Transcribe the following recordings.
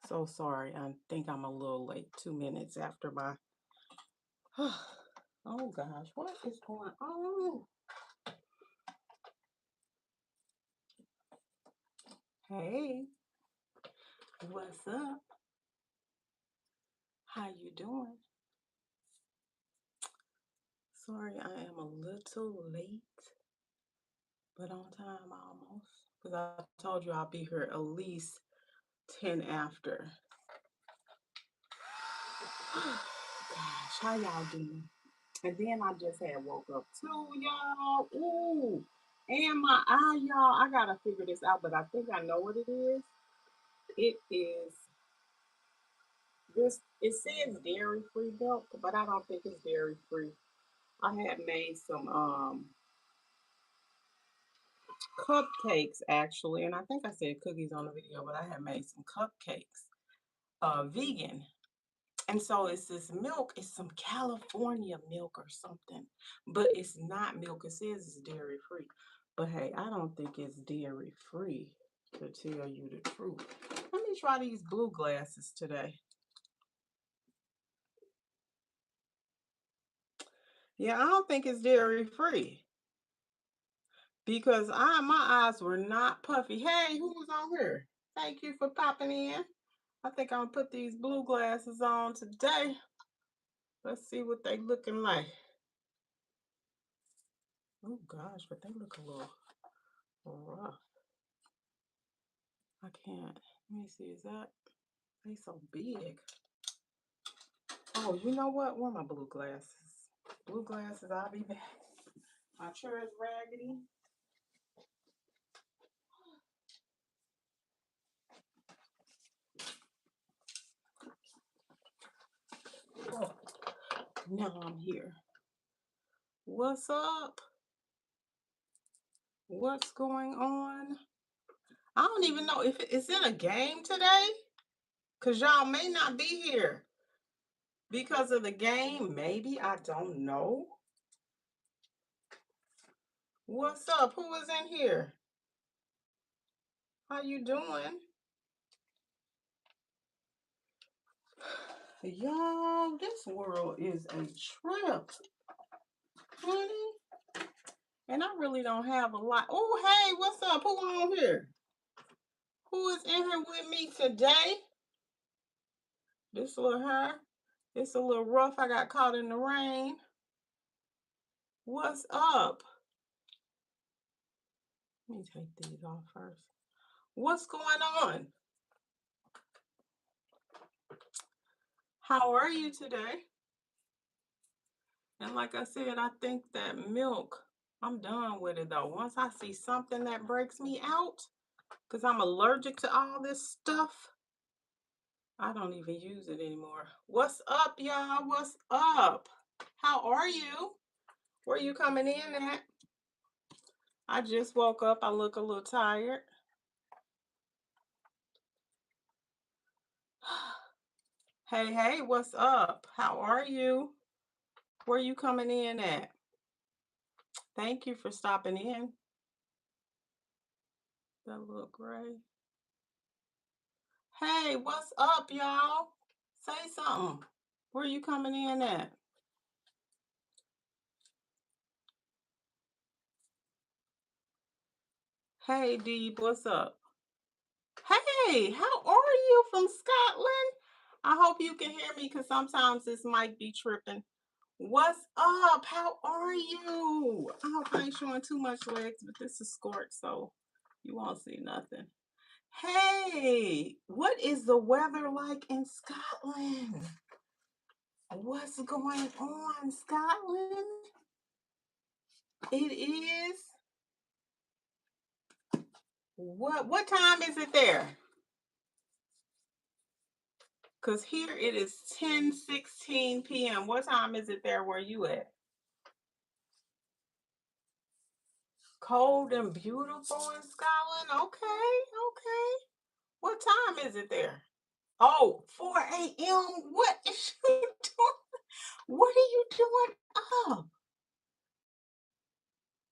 So sorry. I think I'm a little late. 2 minutes after my. Oh gosh, what is going on? Hey, what's up? How you doing? Sorry, I am a little late, but on time almost. Because I told you I'll be here at least 10 after. Gosh, how y'all doing? And then I just had woke up too, y'all. Ooh. And my eye, y'all. I gotta figure this out, but I think I know what it is. It is this. It says dairy free milk, but I don't think it's dairy free. I had made some cupcakes actually, and I think I said cookies on the video, but I had made some cupcakes, vegan. And so it's this milk, it's some California milk or something, but it's not milk. It says it's dairy free. But hey, I don't think it's dairy free, to tell you the truth. Let me try these blue glasses today. Yeah, I don't think it's dairy free because my eyes were not puffy. Hey, who's on here? Thank you for popping in. I think I'm gonna put these blue glasses on today. Let's see what they looking like. Oh gosh, but they look a little rough. I can't. Let me see. Is that they so big? Oh, you know what? Where are my blue glasses? Blue glasses. I'll be back. My chair is raggedy. Oh, now I'm here. What's up? What's going on? I don't even know if it's in a game today. Cause y'all may not be here because of the game. Maybe I don't know. What's up? Who is in here? How you doing? Y'all, this world is a trip, honey. And I really don't have a lot. Oh, hey, what's up? Who on here? Who is in here with me today? This little hair. It's a little rough. I got caught in the rain. What's up? Let me take these off first. What's going on? How are you today? And like I said, I think that milk, I'm done with it though. Once I see something that breaks me out, because I'm allergic to all this stuff, I don't even use it anymore. What's up, y'all? What's up? How are you? Where you coming in at? I just woke up. I look a little tired. Hey, hey, what's up? How are you? Where you coming in at? Thank you for stopping in. That little gray. Hey, what's up, y'all? Say something. Where you coming in at? Hey, Deeb, what's up? Hey, how are you from Scotland? I hope you can hear me because sometimes this might be tripping. What's up? How are you? I hope I ain't showing too much legs, but this is skort, so you won't see nothing. Hey, what is the weather like in Scotland? What's going on, Scotland? It is. What time is it there? Because here it is 10:16 p.m. What time is it there where you at? Cold and beautiful in Scotland? Okay, okay. What time is it there? Oh, 4 a.m. What is you doing? What are you doing up?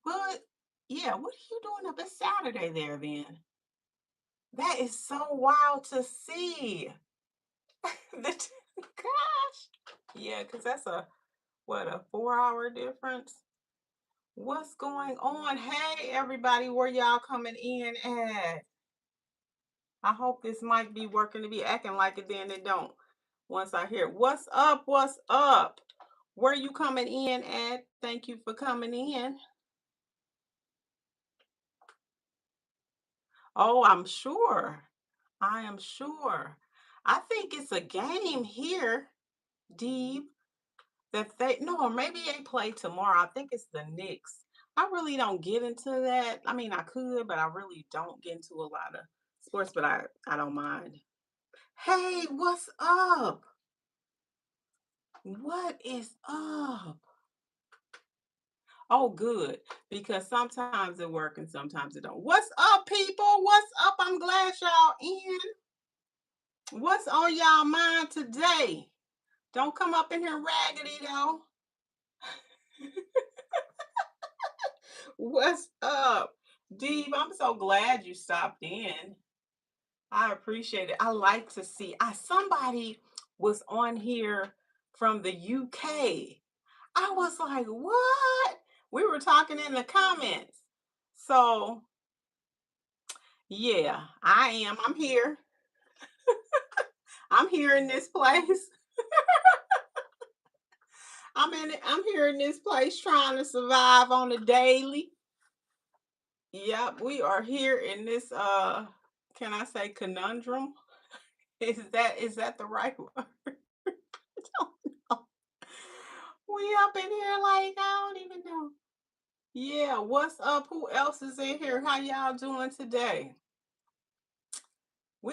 What? Yeah, what are you doing up? It's Saturday there then. That is so wild to see. Gosh. Yeah, because that's a 4 hour difference? What's going on? Hey, everybody, where y'all coming in at? I hope this might be working to be acting like it, then it don't. Once I hear, what's up? What's up? Where you coming in at? Thank you for coming in. Oh, I'm sure. I am sure. I think it's a game here, Deep. That they no, maybe they play tomorrow. I think it's the Knicks. I really don't get into that. I mean, I could, but I really don't get into a lot of sports, but I don't mind. Hey, what's up? What is up? Oh, good. Because sometimes it works and sometimes it don't. What's up, people? What's up? I'm glad y'all in. What's on y'all mind today? Don't come up in here raggedy though. What's up? Deeb, I'm so glad you stopped in. I appreciate it. I like to see. Somebody was on here from the UK. I was like, what? We were talking in the comments. So yeah, I am. I'm here. I'm here in this place. I'm here in this place trying to survive on a daily. Yep, we are here in this can I say conundrum? Is that the right word? We up in here like I don't even know. Yeah, what's up? Who else is in here? How y'all doing today?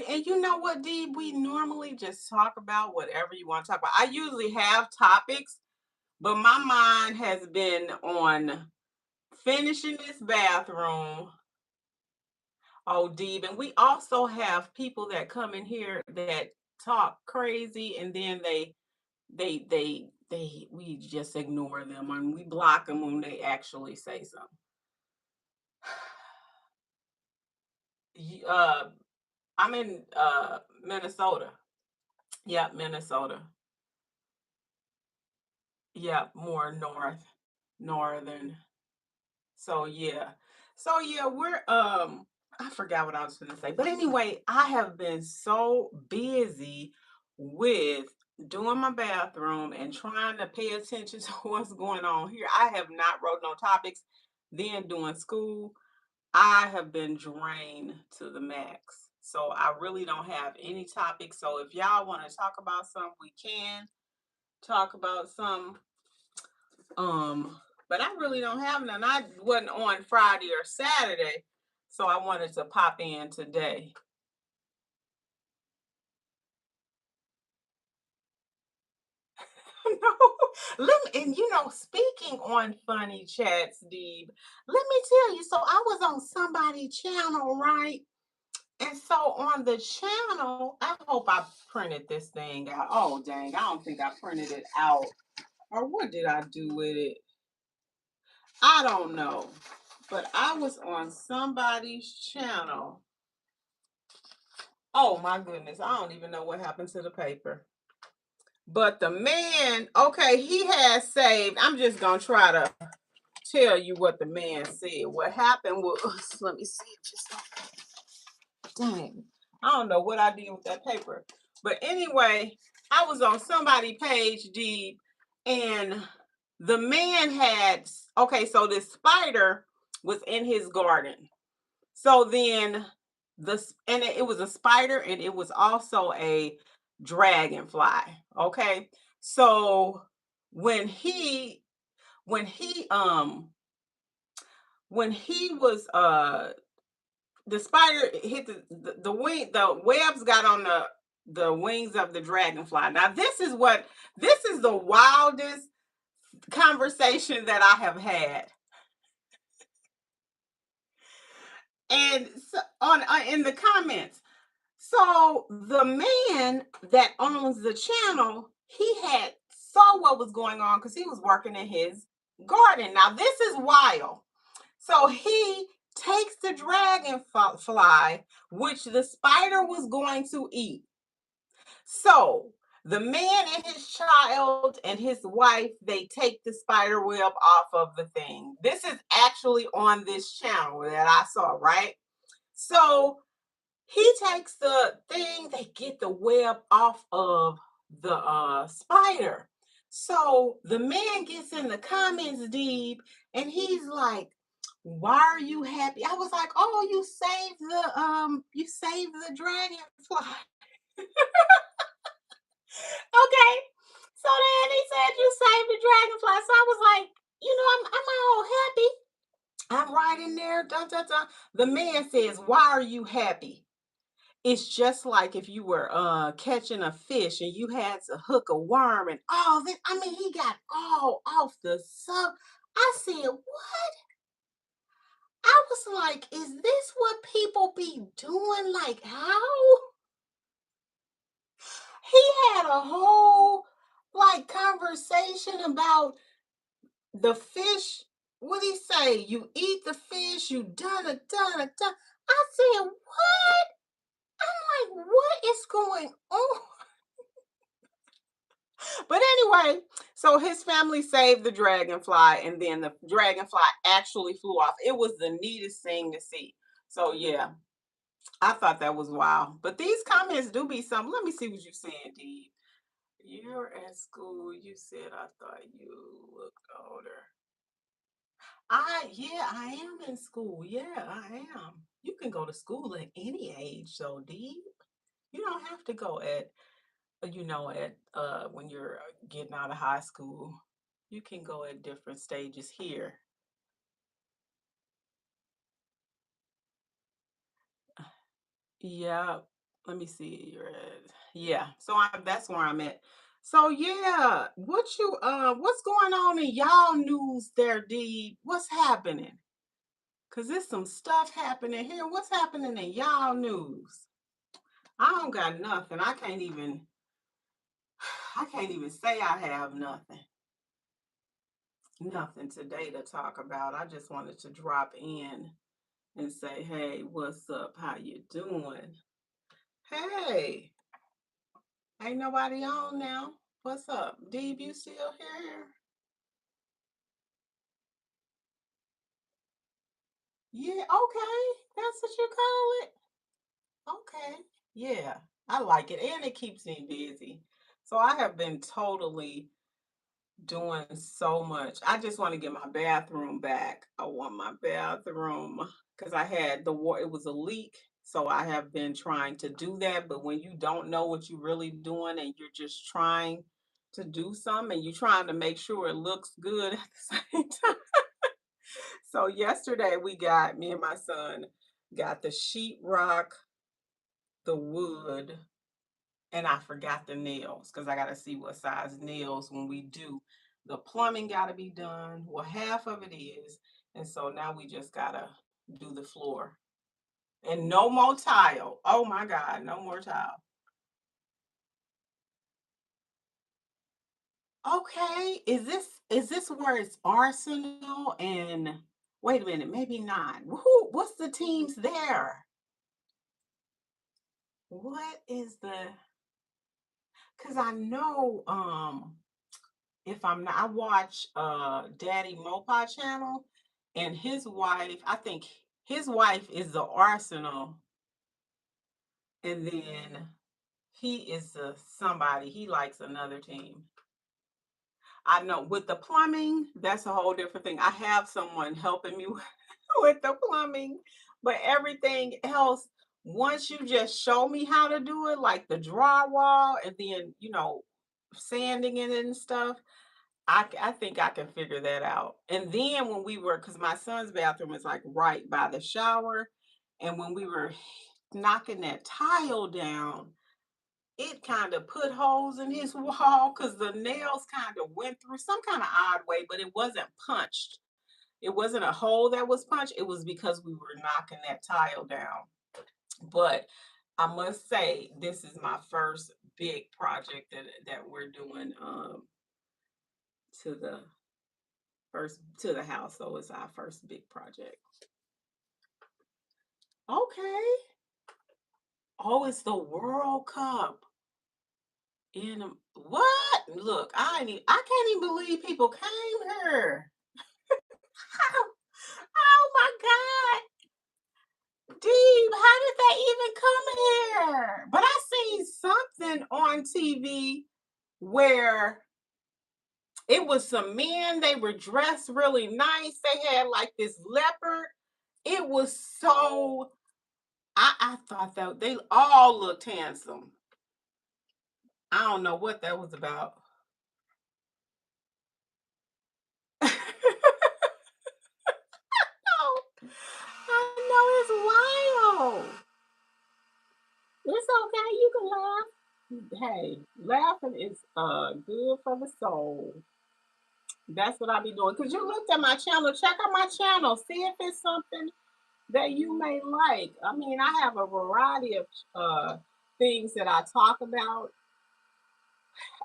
And you know what, Dee? We normally just talk about whatever you want to talk about. I usually have topics, but my mind has been on finishing this bathroom. Oh, Dee, and we also have people that come in here that talk crazy, and then we just ignore them and we block them when they actually say something. Uh, I'm in Minnesota. Yeah, Minnesota. Yeah, more northern. So yeah. So yeah, we're I forgot what I was gonna say. But anyway, I have been so busy with doing my bathroom and trying to pay attention to what's going on here. I have not wrote no topics. Then doing school, I have been drained to the max. So I really don't have any topics. So if y'all want to talk about something, we can talk about some. But I really don't have none. I wasn't on Friday or Saturday, so I wanted to pop in today. No, and speaking on funny chats, Deeb, let me tell you. So I was on somebody's channel, right? And so on the channel, I hope I printed this thing out. Oh, dang, I don't think I printed it out. Or what did I do with it? I don't know. But I was on somebody's channel. Oh my goodness, I don't even know what happened to the paper. But the man, okay, he has saved. I'm just gonna try to tell you what the man said. What happened was, let me see if it's dang. I don't know what I did with that paper. But anyway, I was on somebody page deep, and the man had okay, so this spider was in his garden. So then it was a spider and it was also a dragonfly. Okay. So when he when he when he was the spider hit the wing, the webs got on the wings of the dragonfly. Now this is the wildest conversation that I have had. And so in the comments, so the man that owns the channel, he had saw what was going on because he was working in his garden. Now this is wild. So he takes the dragonfly, which the spider was going to eat. So the man and his child and his wife, they take the spider web off of the thing. This is actually on this channel that I saw, right? So he takes the thing, they get the web off of the spider. So the man gets in the comments deep and he's like, why are you happy? I was like, oh, you saved the dragonfly. Okay. So then he said you saved the dragonfly. So I was like, I'm all happy. I'm right in there. Dun, dun, dun. The man says, why are you happy? It's just like if you were catching a fish and you had to hook a worm and all this. I mean, he got all off the sub. I said, what? I was like, is this what people be doing? Like, how? He had a whole like conversation about the fish. What did he say? You eat the fish, you done it, done it, done. I said, what? I'm like, what is going on? But anyway, so his family saved the dragonfly, and then the dragonfly actually flew off. It was the neatest thing to see. So yeah, I thought that was wild. But these comments do be something. Let me see what you're saying, Dee. You're at school. You said I thought you looked older. I am in school. Yeah, I am. You can go to school at any age, so Dee. You don't have to go at when you're getting out of high school. You can go at different stages here. Yeah, let me see. Yeah, so that's where I'm at. So yeah, what's going on in y'all news there, D? What's happening? Cause there's some stuff happening here. What's happening in y'all news? I don't got nothing. I can't even say I have nothing today to talk about. I just wanted to drop in and say, hey, what's up? How you doing? Hey, ain't nobody on now. What's up? Deeb, you still here? Yeah, okay. That's what you call it. Okay. Yeah, I like it. And it keeps me busy. So I have been totally doing so much. I just want to get my bathroom back. I want my bathroom because I had it was a leak. So I have been trying to do that. But when you don't know what you're really doing and you're just trying to do something and you're trying to make sure it looks good at the same time. So yesterday me and my son got the sheetrock, the wood, and I forgot the nails because I got to see what size nails when we do. The plumbing got to be done. Well, half of it is. And so now we just got to do the floor. And no more tile. Oh my God, no more tile. Okay, is this where it's Arsenal and wait a minute, maybe not. What's the teams there? What is the Cuz I know if I'm not, I watch Daddy Mopa channel, and his wife, I think his wife is the Arsenal, and then he is somebody he likes another team. I know with the plumbing, that's a whole different thing. I have someone helping me with the plumbing, but everything else, once you just show me how to do it, like the drywall and then sanding it and stuff, I think I can figure that out. And then because my son's bathroom is like right by the shower, and when we were knocking that tile down, it kind of put holes in his wall because the nails kind of went through some kind of odd way, but it wasn't punched. It wasn't a hole that was punched. It was because we were knocking that tile down. But I must say, this is my first big project that we're doing to the to the house. So it's our first big project. Okay. Oh, it's the World Cup. What? Look, I can't even believe people came here. Oh my God. Deep, how did they even come here? But I seen something on TV where it was some men, they were dressed really nice. They had like this leopard. It was so I thought that they all looked handsome. I don't know what that was about. Oh, I know it's wild. It's okay, you can laugh. Hey, laughing is good for the soul. That's what I be doing. Cause you looked at my channel. Check out my channel. See if it's something that you may like. I mean, I have a variety of things that I talk about.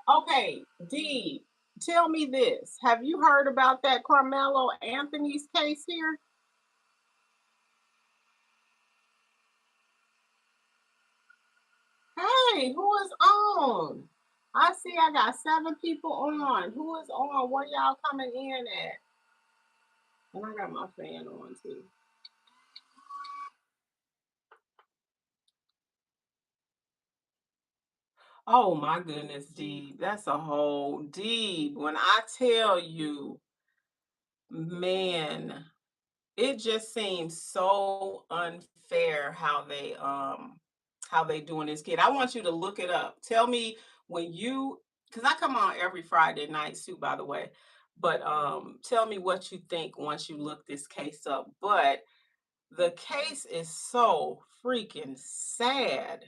Okay, D, tell me this. Have you heard about that Carmelo Anthony's case here? Hey, who is on? I see I got 7 people on. Who is on? Where y'all coming in at? And I got my fan on too. Oh my goodness, Dee. That's a whole deep. When I tell you, man, it just seems so unfair how they doing this kid. I want you to look it up. Tell me when you because I come on every Friday night too, by the way. But tell me what you think once you look this case up. But the case is so freaking sad.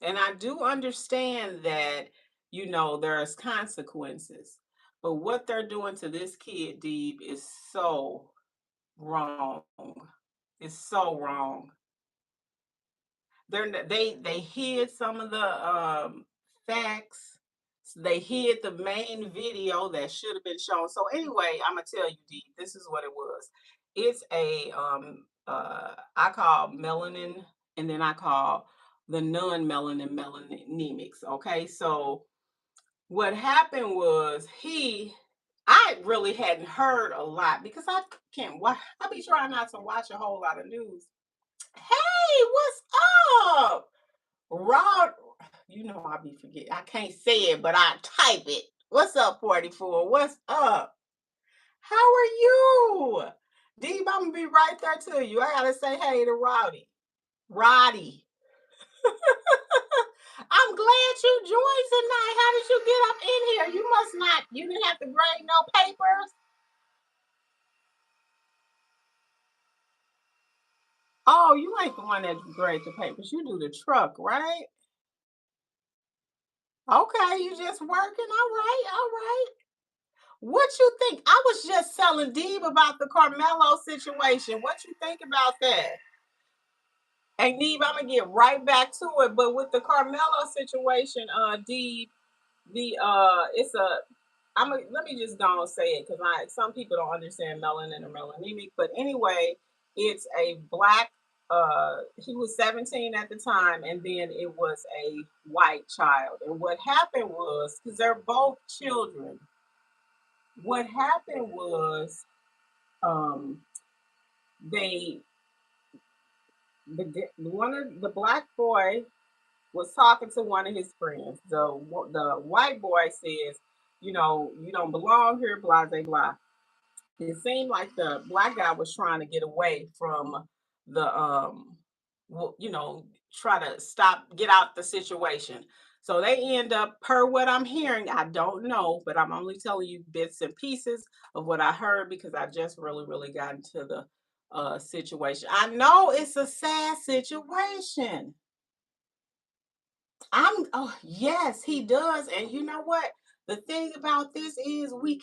And I do understand that, there's consequences. But what they're doing to this kid, Deeb, is so wrong. It's so wrong. They hid some of the facts. They hid the main video that should have been shown. So anyway, I'm gonna tell you, Dee, this is what it was. It's a I call melanin, and then I call the non-melanin melanemics. Okay, so what happened was I really hadn't heard a lot because I can't watch. I be trying not to watch a whole lot of news. Hey, what's up? Rod, I be forget. I can't say it, but I type it. What's up, 44? What's up? How are you? Deeb, I'm gonna be right there to you. I gotta say hey to Rowdy. Roddy. I'm glad you joined tonight. How did you get up in here? You didn't have to grade no papers. Oh, you ain't the one that grades the papers. You do the truck, right? Okay, you just working. All right, all right. What you think? I was just telling Deeb about the Carmelo situation. What you think about that? And Deeb, I'm gonna get right back to it. But with the Carmelo situation, Deeb, the it's a let me just go and say it because some people don't understand melanin or melanemic. But anyway, it's a black he was 17 at the time, and then it was a white child. And what happened was because they're both children, what happened was um they one of the black boy was talking to one of his friends. The white boy says, you don't belong here, blah blah blah. It seemed like the black guy was trying to get away from the try to get out the situation. So they end up, per what I'm hearing, I don't know, but I'm only telling you bits and pieces of what I heard because I just really, really got into the situation. I know it's a sad situation. Oh yes, he does. And you know what? The thing about this is we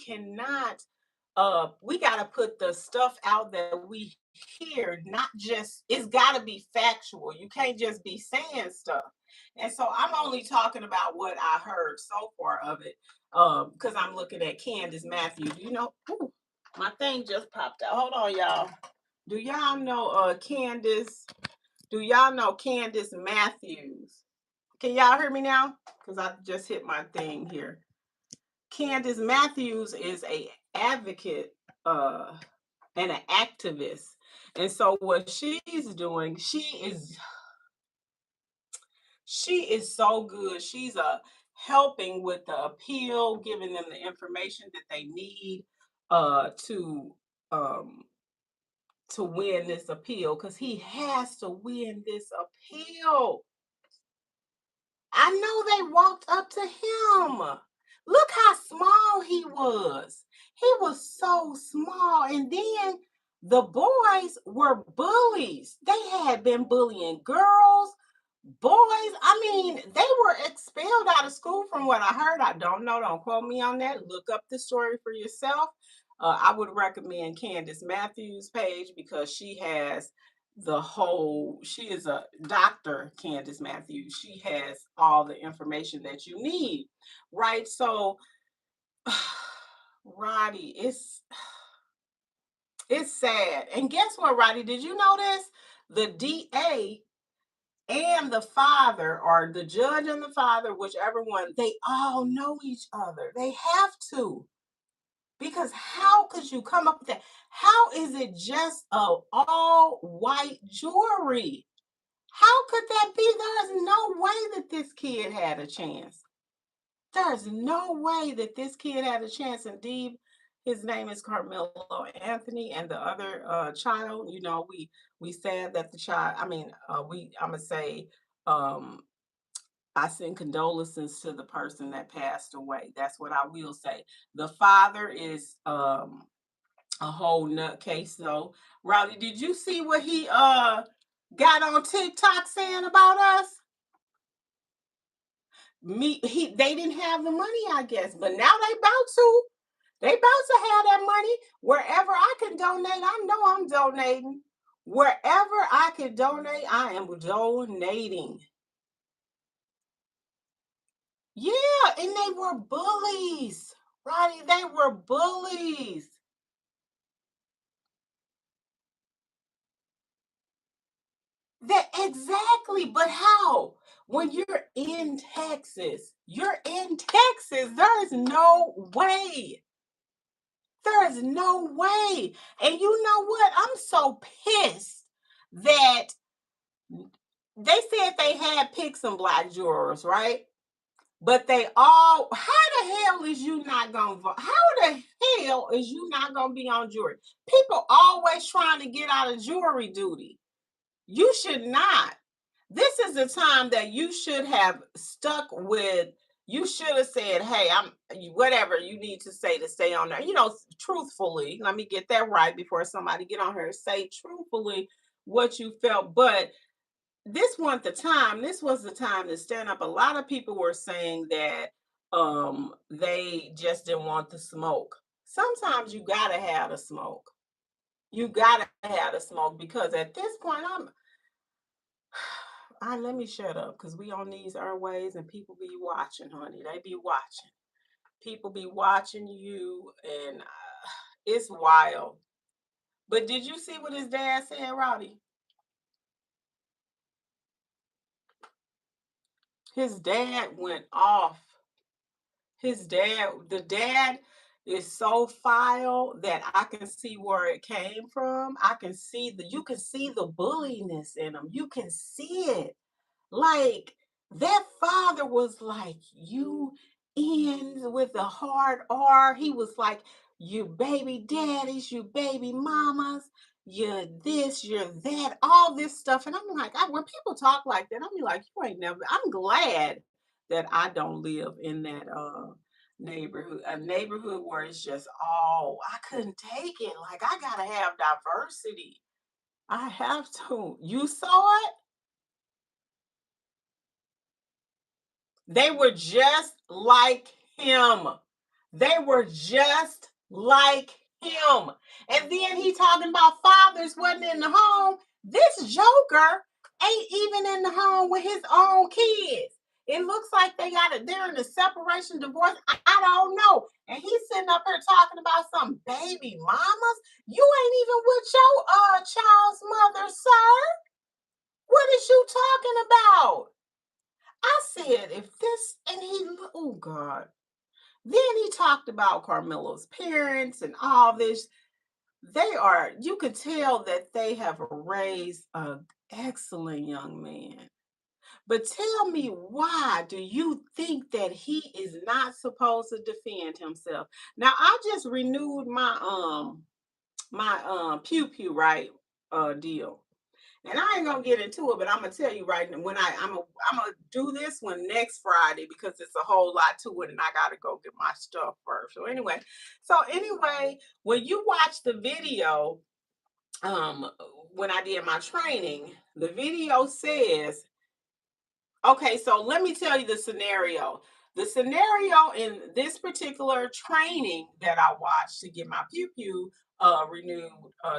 gotta put the stuff out that we hear, not just it's gotta be factual. You can't just be saying stuff. And so I'm only talking about what I heard so far of it. Because I'm looking at Candace Matthews. Ooh, my thing just popped out. Hold on, y'all. Do y'all know Candace? Do y'all know Candace Matthews? Can y'all hear me now? Because I just hit my thing here. Candace Matthews is a advocate and an activist. And so what she's doing, she is so good. She's helping with the appeal, giving them the information that they need uh to um to win this appeal, because he has to win this appeal. I know they walked up to him. Look how small he was. He was so small. And then the boys were bullies. They had been bullying girls, boys. I mean, they were expelled out of school from what I heard. I don't know. Don't quote me on that. Look up the story for yourself. I would recommend Candace Matthews' page, because she is a doctor, Candace Matthews. She has all the information that you need, right? So, Roddy, it's sad. And guess what, Roddy? Did you notice the DA and the father, or the judge and the father, whichever one, they all know each other. They have to. Because how could you come up with that? How is it just a all white jury? How could that be? There's no way that this kid had a chance. There's no way that this kid had a chance. Indeed, his name is Carmelo Anthony, and the other child. We said that the child. I mean, I'm gonna say, um, I send condolences to the person that passed away. That's what I will say. The father is a whole nutcase. So, Rowdy, did you see what he got on TikTok saying about us? They didn't have the money, I guess, but now they about to. They about to have that money. Wherever I can donate, I know I'm donating. Wherever I can donate, I am donating. Yeah, and they were bullies. Roddy, they were bullies. That exactly, but how? When you're in Texas. There is no way. There is no way. And you know what? I'm so pissed that they said they had picked some black jurors, right? But how the hell is you not gonna vote? How the hell is you not gonna be on jury? People always trying to get out of jury duty. You should not. This is the time that you should have stuck with. You should have said, "Hey, I'm whatever you need to say to stay on there." Truthfully. Let me get that right before somebody get on here. Say truthfully what you felt, but this wasn't the time. This was the time to stand up. A lot of people were saying that they just didn't want the smoke. Sometimes you gotta have the smoke. You gotta have the smoke, because at this point, let me shut up, because we on these airways and people be watching, honey. They be watching. People be watching you, and it's wild. But did you see what his dad said, Roddy? His dad went off. The dad is so foul that I can see where it came from. You can see the bulliness in him. You can see it. Like, that father was like, you ends with a hard R. He was like, you baby daddies, you baby mamas, you're this, you're that, all this stuff. And I'm like, when people talk like that, I'm like, you ain't never. I'm glad that I don't live in that neighborhood, a neighborhood where it's just all, I couldn't take it. Like, I gotta have diversity. I have to. You saw it? They were just like him. They were just like him. And then he talking about fathers wasn't in the home. This joker ain't even in the home with his own kids. It looks like they're in a separation divorce. I I don't know. And he's sitting up here talking about some baby mamas. You ain't even with your child's mother, sir. What is you talking about? I said, if this, and he, oh God. Then he talked about Carmelo's parents and all this. They are, you could tell that they have raised an excellent young man. But tell me, why do you think that he is not supposed to defend himself? Now I just renewed my pew pew right deal. And I ain't gonna get into it, but I'm gonna tell you right now, when I'm gonna do this one next Friday because it's a whole lot to it, and I gotta go get my stuff first. So anyway, when you watch the video, um, when I did my training, the video says, okay, so let me tell you the scenario. The scenario in this particular training that I watched to get my pew pew renewed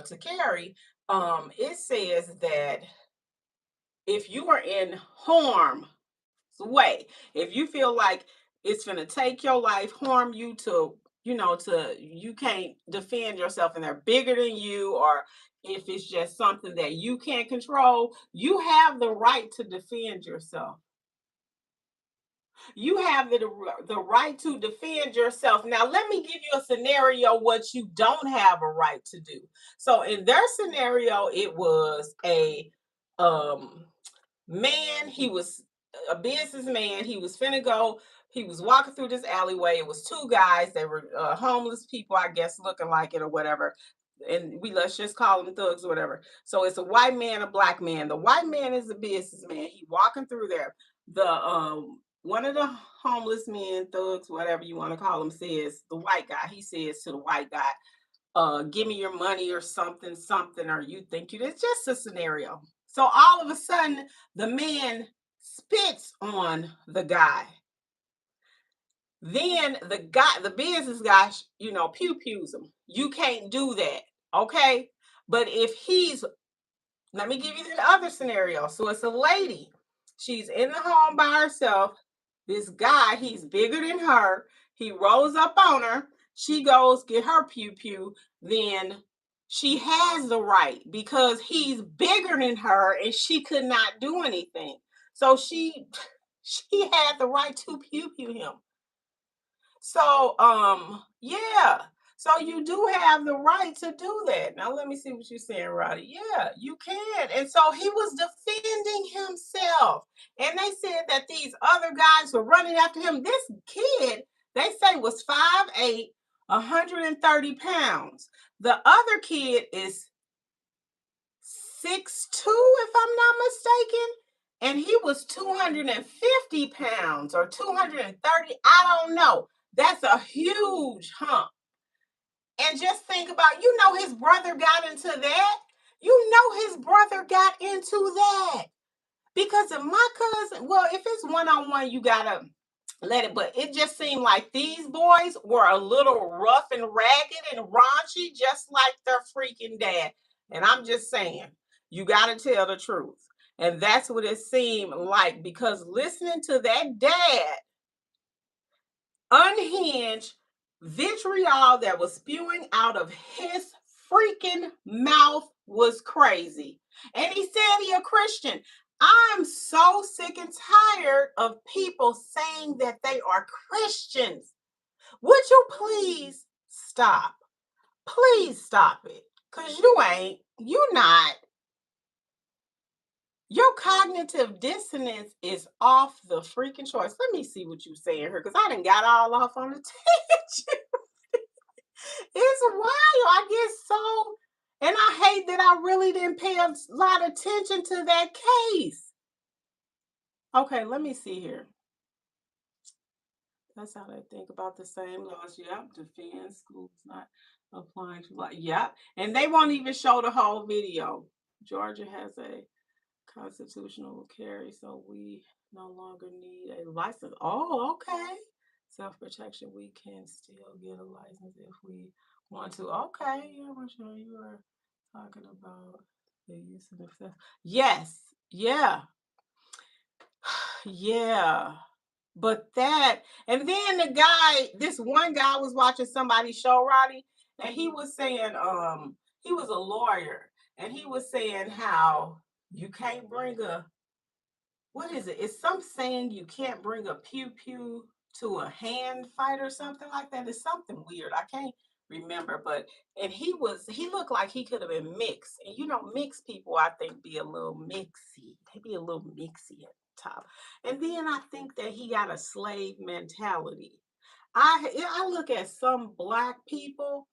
to carry, it says that if you are in harm's way, if you feel like it's going to take your life, harm you to, to you can't defend yourself and they're bigger than you, or if it's just something that you can't control, you have the right to defend yourself. You have the right to defend yourself. Now, let me give you a scenario what you don't have a right to do. So in their scenario, it was a um man, he was a businessman. He was finna go. He was walking through this alleyway. It was two guys. They were homeless people, I guess, looking like it or whatever. And let's just call them thugs or whatever. So it's a white man, a black man. The white man is a businessman. He walking through there. The one of the homeless men, thugs, whatever you want to call them, says the white guy. He says to the white guy, give me your money or something, something, or you think you, it's just a scenario. So all of a sudden, the man spits on the guy. Then the business guy, pew pews him. You can't do that, okay? But if let me give you the other scenario. So it's a lady. She's in the home by herself. This guy, he's bigger than her. He rolls up on her. She goes get her pew pew. Then she has the right because he's bigger than her and she could not do anything. So she had the right to pew pew him. So, yeah. So you do have the right to do that. Now let me see what you're saying, Roddy. Yeah, you can. And so he was defending himself. And they said that these other guys were running after him. This kid, they say, was 5'8", 130 pounds. The other kid is 6'2", if I'm not mistaken. And he was 250 pounds or 230. I don't know. That's a huge hump. And just think about, his brother got into that. His brother got into that. Because of my cousin, well, if it's one-on-one, you gotta let it, but it just seemed like these boys were a little rough and ragged and raunchy, just like their freaking dad. And I'm just saying, you gotta tell the truth. And that's what it seemed like, because listening to that dad unhinged vitriol that was spewing out of his freaking mouth was crazy. And he said he a Christian. I'm so sick and tired of people saying that they are Christians. Would you please stop? Please stop it. Because you're not. Your cognitive dissonance is off the freaking choice. Let me see what you're saying here, because I done got all off on the tangent. It's wild. I get so, and I hate that I really didn't pay a lot of attention to that case. Okay, let me see here. That's how they think about the same laws. Yep, defend schools not applying to law. Yep, and they won't even show the whole video. Georgia has a constitutional carry, so we no longer need a license. Oh, okay. Self-protection, we can still get a license if we want to. Okay, yeah, I'm sure you are talking about the use of the. Yes, yeah, yeah. But that, and then the guy, this one guy was watching somebody's show, Roddy, and he was saying, he was a lawyer, and he was saying how you can't bring a, what is it? It's some saying you can't bring a pew pew to a hand fight or something like that. It's something weird. I can't remember, but and he looked like he could have been mixed. And you know, mixed people I think be a little mixy. They be a little mixy at the top. And then I think that he got a slave mentality. I look at some black people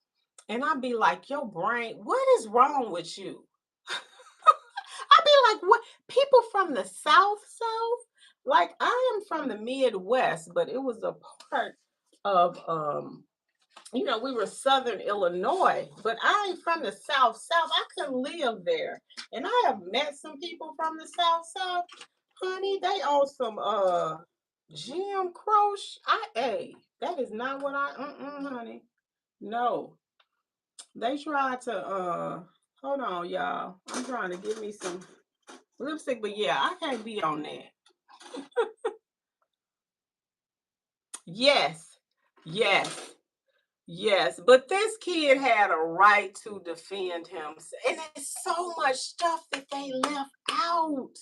and I be like, your brain, what is wrong with you? I be like, what? People from the South? Like I am from the Midwest, but it was a part of we were Southern Illinois, but I ain't from the South. I couldn't live there. And I have met some people from the South. Honey, they on some Jim Croce. That is not what honey. No. They tried to hold on, y'all. I'm trying to get me some lipstick, but yeah, I can't be on that. Yes, yes, yes. But this kid had a right to defend him. And it's so much stuff that they left out.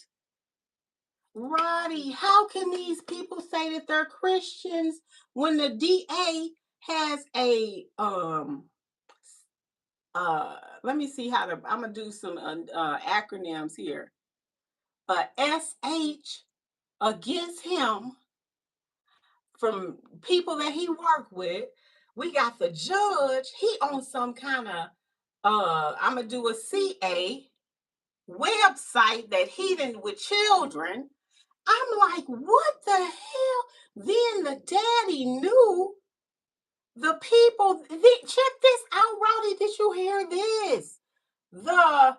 Roddy, how can these people say that they're Christians when the DA has a let me see how to I'm gonna do some acronyms here. SH against him from people that he worked with. We got the judge. He on some kind of I'm gonna do a CA website that he did with children. I'm like, what the hell? Then the daddy knew the people. Check this out, Rowdy. Did you hear this? The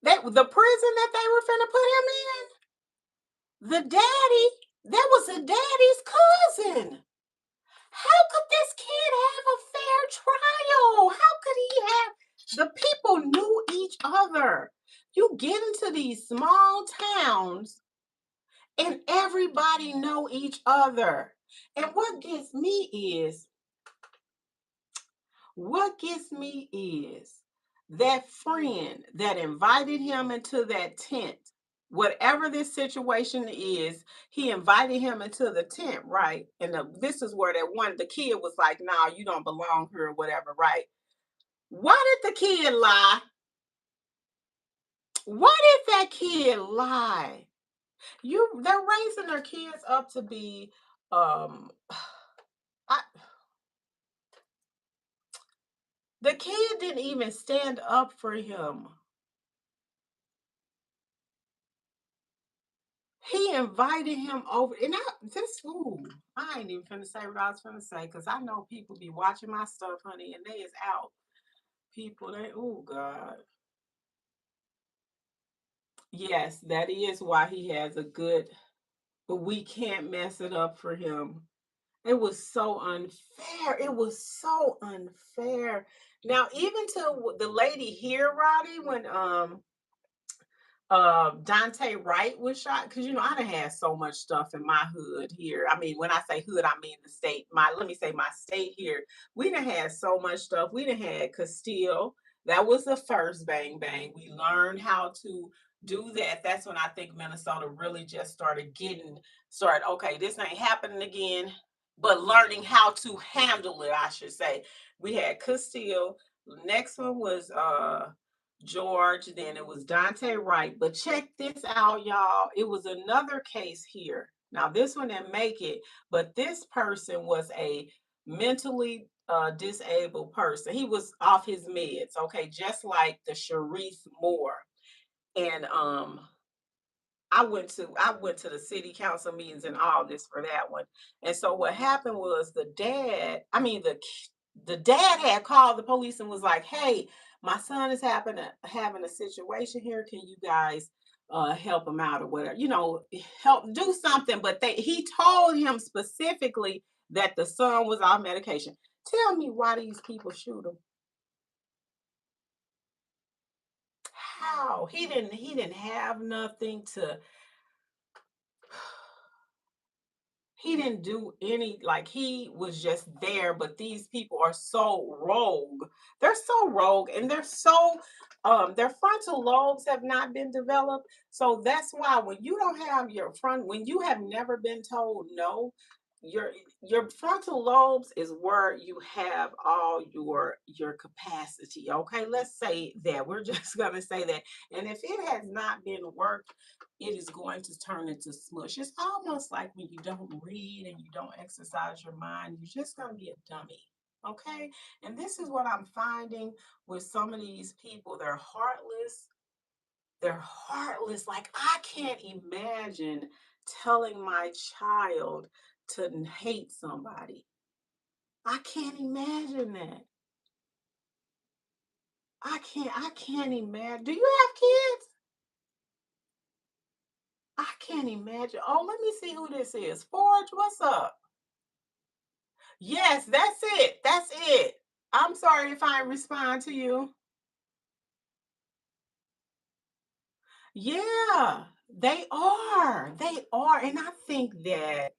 prison that they were finna put him in. The daddy, that was the daddy's cousin. How could this kid have a fair trial? How could he have? The people knew each other. You get into these small towns and everybody know each other. And what gets me is that friend that invited him into that tent. Whatever this situation is, he invited him into the tent, right? And this is where the kid was like, "Nah, you don't belong here," or whatever, right? Why did the kid lie? Why did that kid lie? They're raising their kids up to be, I, the kid didn't even stand up for him. He invited him over, and I ain't even finna say what I was finna say because I know people be watching my stuff, honey, and they is out. People, oh God. Yes, that is why he has a good, but we can't mess it up for him. It was so unfair. It was so unfair. Now, even to the lady here, Roddy, when Dante Wright was shot, because I done had so much stuff in my hood here. I mean, when I say hood, I mean the state. Let me say my state here. We done had so much stuff. We done had Castile. That was the first bang bang. We learned how to do that. That's when I think Minnesota really just started, okay, this ain't happening again, but learning how to handle it, I should say. We had Castile. Next one was George, then it was Dante Wright. But check this out, y'all. It was another case here. Now, this one didn't make it, but this person was a mentally disabled person. He was off his meds, okay, just like the Sharif Moore. And I went to the city council meetings and all this for that one. And so what happened was the dad had called the police and was like, "Hey, my son is having a situation here. Can you guys help him out or whatever? Help do something." But he told him specifically that the son was off medication. Tell me why these people shoot him? How? He didn't have nothing to He didn't do any, like, he was just there, but these people are so rogue. They're so rogue, and they're so their frontal lobes have not been developed. So that's why when you don't have your front, when you have never been told no, your your frontal lobes is where you have all your capacity. Okay, let's say that. We're just gonna say that. And if it has not been worked, it is going to turn into smush. It's almost like when you don't read and you don't exercise your mind, you're just going to be a dummy. Okay. And this is what I'm finding with some of these people. They're heartless. They're heartless. Like, I can't imagine telling my child to hate somebody. I can't imagine that. I can't imagine. Do you have kids? I can't imagine. Oh, let me see who this is. Forge, what's up? Yes, that's it. That's it. I'm sorry if I respond to you. Yeah, they are. They are. And I think that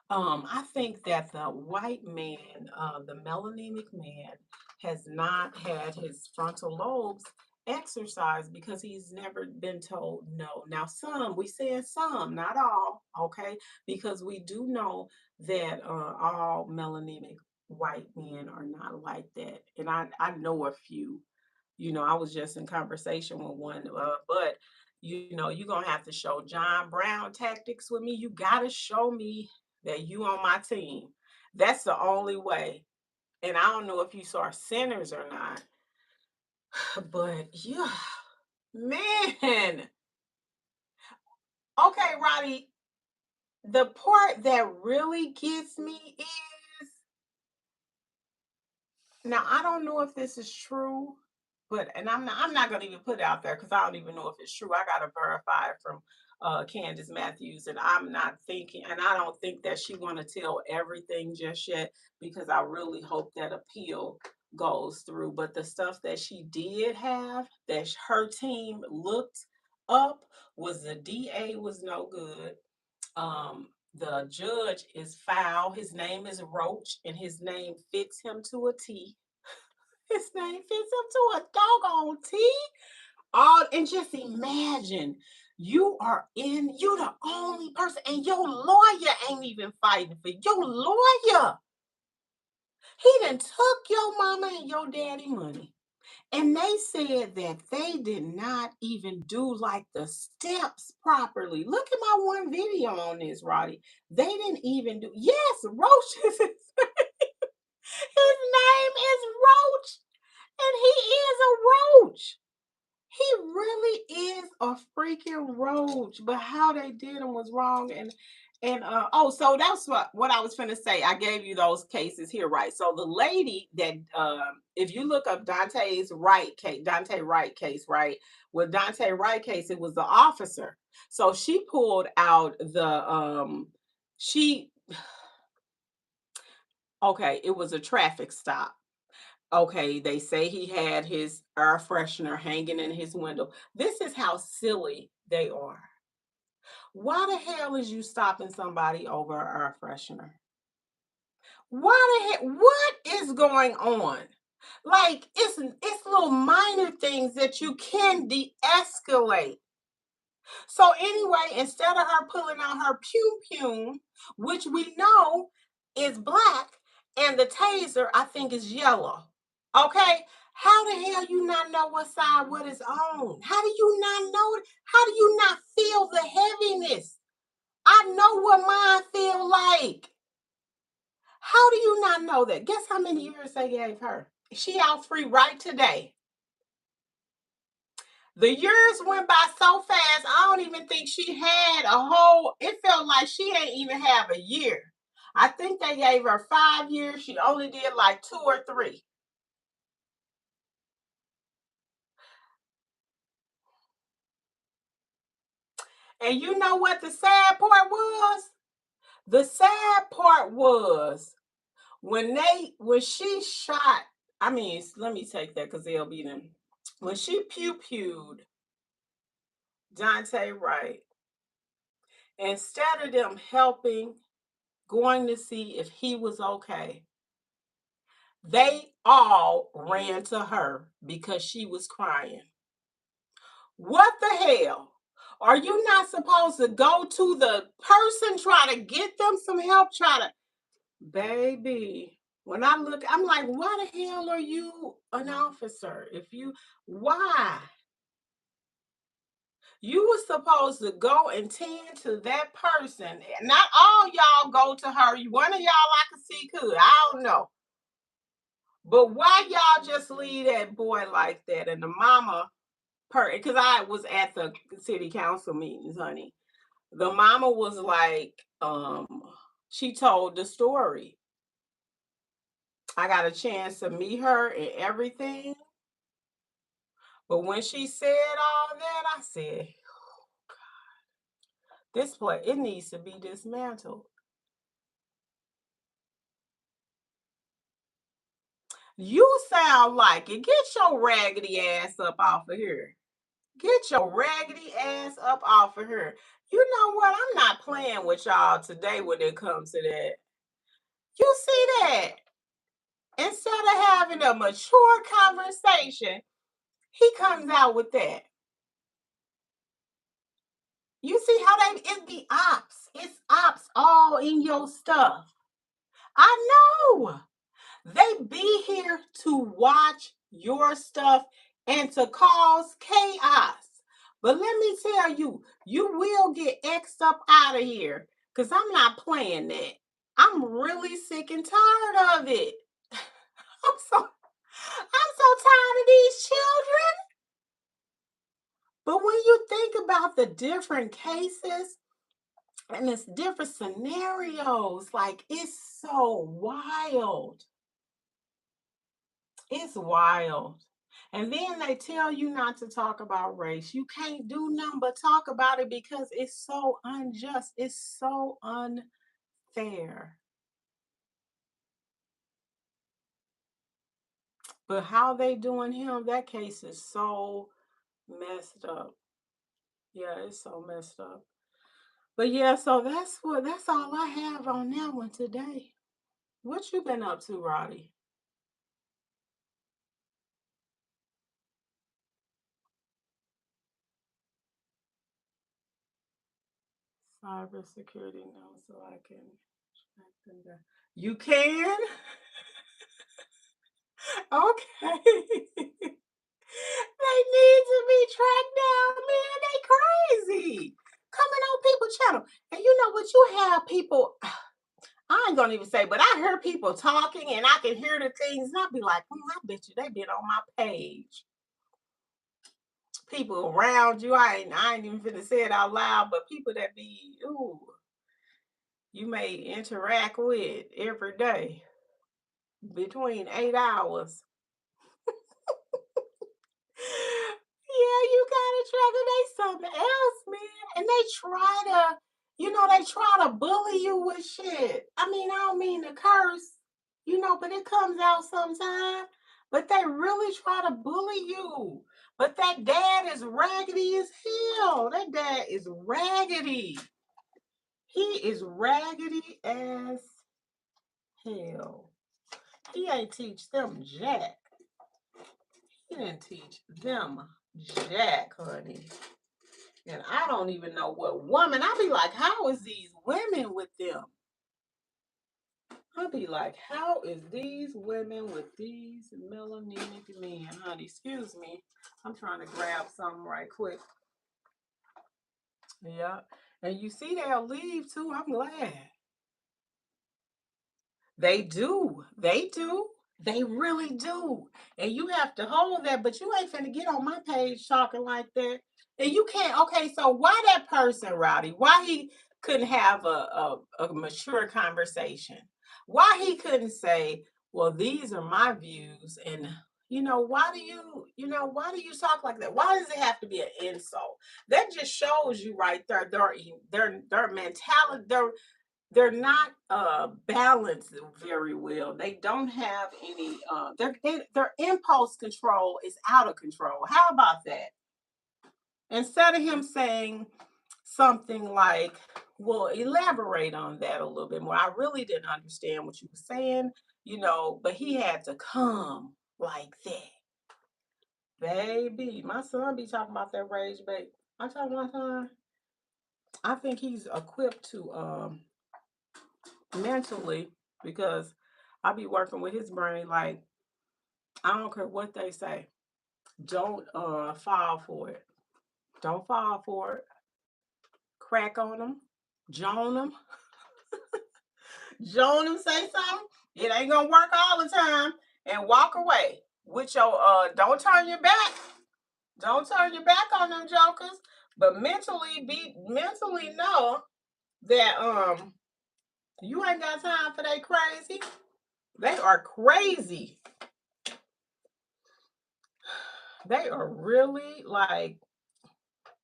the white man, the melanemic man, has not had his frontal lobes exercised because he's never been told no. Now, some, we said some, not all, okay? Because we do know that all melanemic white men are not like that. And I know a few. I was just in conversation with one, but you're gonna have to show John Brown tactics with me. You gotta show me that you on my team. That's the only way. And I don't know if you saw Sinners or not, but yeah, man. Okay, Roddy, the part that really gets me is, now I don't know if this is true, but and I'm not gonna even put it out there because I don't even know if it's true. I gotta verify it from Candace Matthews, and I'm not thinking, and I don't think that she want to tell everything just yet because I really hope that appeal goes through. But the stuff that she did have that her team looked up was the DA was no good. The judge is foul. His name is Roach, and his name fits him to a T. His name fits him to a doggone T. All, and just imagine you the only person, and your lawyer ain't even fighting for your lawyer. He done took your mama and your daddy money. And they said that they did not even do like the steps properly. Look at my one video on this, Roddy. They didn't even do, yes, Roach is his name is Roach, and he is a roach. He really is a freaking roach, but how they did him was wrong. And oh, so that's what I was finna say. I gave you those cases here, right? So the lady that if you look up Dante Wright case, right? With Dante Wright case, it was the officer. So she pulled out the she okay, it was a traffic stop. Okay, they say he had his air freshener hanging in his window. This is how silly they are. Why the hell is you stopping somebody over an air freshener? Why the heck? What is going on? Like, it's little minor things that you can de-escalate. So anyway, instead of her pulling out her pew pew, which we know is black, and the taser I think is yellow. Okay, how the hell you not know what side what is on? How do you not know it? How do you not feel the heaviness? I know what mine feel like. How do you not know that? Guess how many years they gave her? She out free right today. The years went by so fast, I don't even think she had a whole, it felt like she ain't even have a year. I think they gave her 5 years. She only did like 2 or 3. And you know what the sad part was? The sad part was when she shot, I mean, let me take that because they'll be them. When she pew pewed Dante Wright, Instead of them helping, going to see if he was okay, they all ran to her because she was crying. What the hell? Are you not supposed to go to the person, try to get them some help, try to, baby? When I look, I'm like, why the hell are you an officer? If you, why? You were supposed to go and tend to that person. Not all y'all go to her. One of y'all I can see could. I don't know. But why y'all just leave that boy like that? And the mama, because I was at the city council meetings, honey. The mama was like, she told the story. I got a chance to meet her and everything. But when she said all that, I said, this place, it needs to be dismantled. You sound like it. Get your raggedy ass up off of here. Get your raggedy ass up off of here. You know what? I'm not playing with y'all today when it comes to that. You see that? Instead of having a mature conversation, he comes out with that. You see how they, it's the ops. It's ops all in your stuff. I know. They be here to watch your stuff and to cause chaos. But let me tell you, you will get X'd up out of here because I'm not playing that. I'm really sick and tired of it. I'm so tired of these children. But when you think about the different cases and it's different scenarios, like it's so wild. It's wild. And then they tell you not to talk about race. You can't do nothing but talk about it because it's so unjust. It's so unfair. But how they doing him, that case is so messed up. Yeah, it's so messed up. But yeah, so that's all I have on that one today. What you been up to, Roddy? Cybersecurity now, so I can track them down. You can? Okay. They need to be tracked down, man. They crazy. Coming on people's channel. And you know what? You have people, I ain't gonna even say, but I hear people talking and I can hear the things, and I'll be like, I bet you they been on my page. People around you, I ain't even finna say it out loud, but people that be, ooh, you may interact with every day between 8 hours. Yeah, you gotta try to they something else, man. And they try to, they try to bully you with shit. I mean, I don't mean to curse, but it comes out sometime. But they really try to bully you. But that dad is raggedy as hell. That dad is raggedy. He is raggedy as hell. He ain't teach them jack. He didn't teach them jack, honey. And I don't even know what woman. I be like, how is these women with them? I be like, how is these women with these melanated men, honey? Excuse me. I'm trying to grab something right quick. Yeah. And you see they'll leave too. I'm glad. They do. They do. They really do. And you have to hold that, but you ain't finna get on my page talking like that. And you can't, okay, so why that person, Rowdy? Why he couldn't have a mature conversation? Why he couldn't say, well, these are my views, and why do you talk like that? Why does it have to be an insult? That just shows you right there their mentality, they're not balanced very well. They don't have any their impulse control is out of control. How about that? Instead of him saying something like, well, elaborate on that a little bit more. I really didn't understand what you were saying, but he had to come like that. Baby, my son be talking about that rage bait. I tell my son, I think he's equipped to mentally, because I be working with his brain. Like, I don't care what they say. Don't fall for it. Don't fall for it. Crack on them. Joan them. Joan them, say something. It ain't gonna work all the time. And walk away. With your don't turn your back. Don't turn your back on them jokers. But mentally know that you ain't got time for that crazy. They are crazy. They are really like,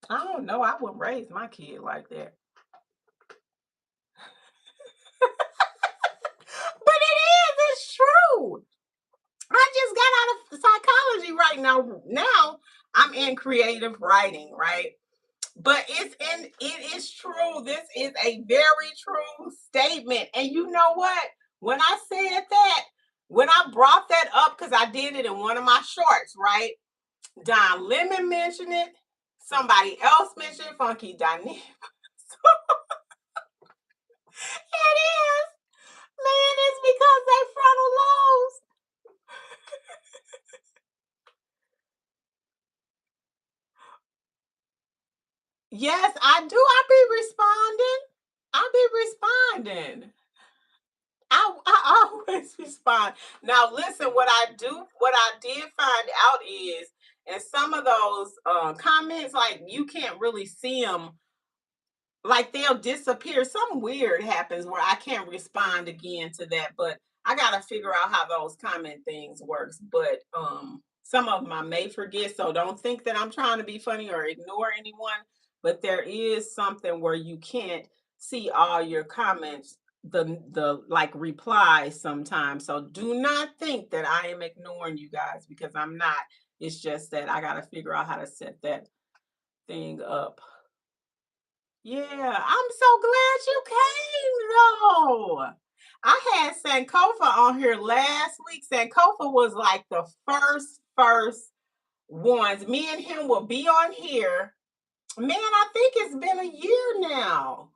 I don't know. I wouldn't raise my kid like that. But it is, it's true. I just got out of psychology right now. Now I'm in creative writing, right? But it is true. This is a very true statement. And you know what? When I said that, when I brought that up, because I did it in one of my shorts, right? Don Lemon mentioned it. Somebody else mentioned Funky Dynamic. It is. Man, it's because they frontal lobes. Yes, I do. I be responding. I always respond. Now, listen, what I did find out is, and some of those comments, like, you can't really see them, like they'll disappear. Some weird happens where I can't respond again to that, but I gotta figure out how those comment things works. But some of them I may forget, so don't think that I'm trying to be funny or ignore anyone. But there is something where you can't see all your comments, the like replies sometimes. So do not think that I am ignoring you guys, because I'm not. It's just that I gotta figure out how to set that thing up. Yeah, I'm so glad you came though. I had Sankofa on here last week. Sankofa was like the first ones. Me and him will be on here. Man, I think it's been a year now.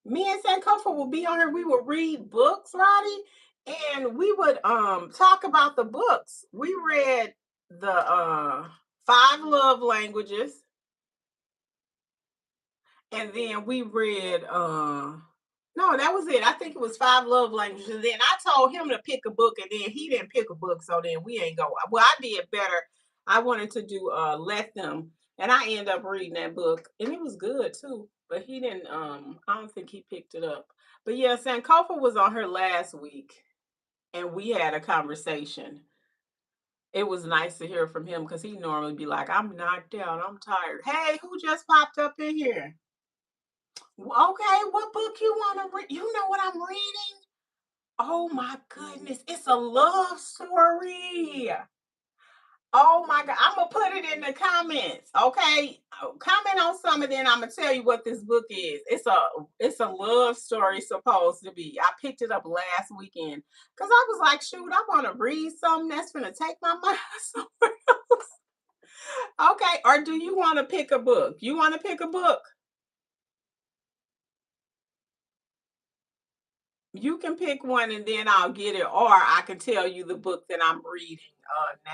Me and Sankofa will be on here. We would read books, Roddy, and we would talk about the books. We read the Five Love Languages. And then we read no, that was it. I think it was Five Love Languages. And then I told him to pick a book, and then he didn't pick a book, so then we ain't go. Well, I did better. I wanted to do Let Them, and I ended up reading that book, and it was good too. But he didn't I don't think he picked it up. But yeah, Sankofa was on her last week, and we had a conversation. It was nice to hear from him, because he normally be like, I'm knocked out, I'm tired. Hey, who just popped up in here? Okay, what book you want to read? You know what I'm reading? Oh my goodness, it's a love story. Oh my God, I'm gonna put it in the comments. Okay, comment on some, and then I'm gonna tell you what this book is. It's a love story, supposed to be. I picked it up last weekend because I was like, shoot, I want to read something that's gonna take my mind somewhere else. Okay, or do you want to pick a book? You want to pick a book? You can pick one, and then I'll get it, or I can tell you the book that I'm reading now.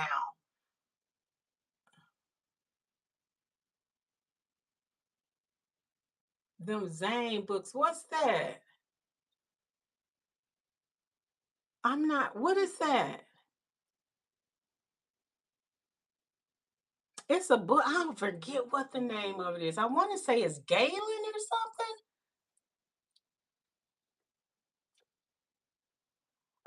Them Zane books. What's that? I'm not. What is that? It's a book. I don't forget what the name of it is. I want to say it's Galen or something.